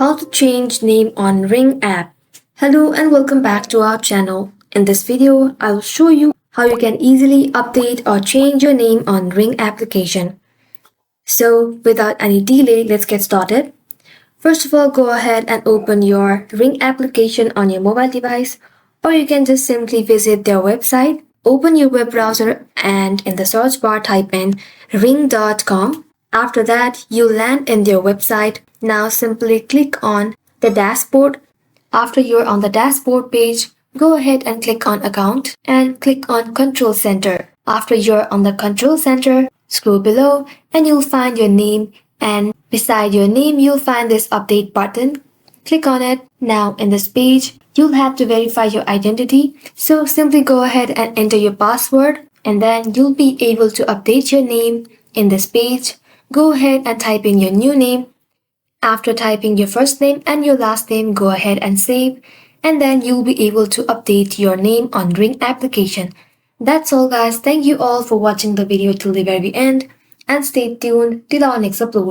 How to change name on Ring app. Hello and welcome back to our channel. In this video, I will show you how you can easily update or change your name on Ring application. So without any delay, let's get started. First of all, go ahead and open your Ring application on your mobile device, or you can just simply visit their website. Open your web browser and in the search bar type in ring.com. After that, you land in their website. Now simply click on the dashboard. After you're on the dashboard page, go ahead and click on account and click on control center. After you're on the control center, scroll below and you'll find your name, and beside your name you'll find this update button. Click on it. Now in this page, you'll have to verify your identity. So simply go ahead and enter your password and then you'll be able to update your name in this page. Go ahead and type in your new name. After typing your first name and your last name, go ahead and save, and then you'll be able to update your name on Ring application. That's all guys. Thank you all for watching the video till the very end and stay tuned till our next upload.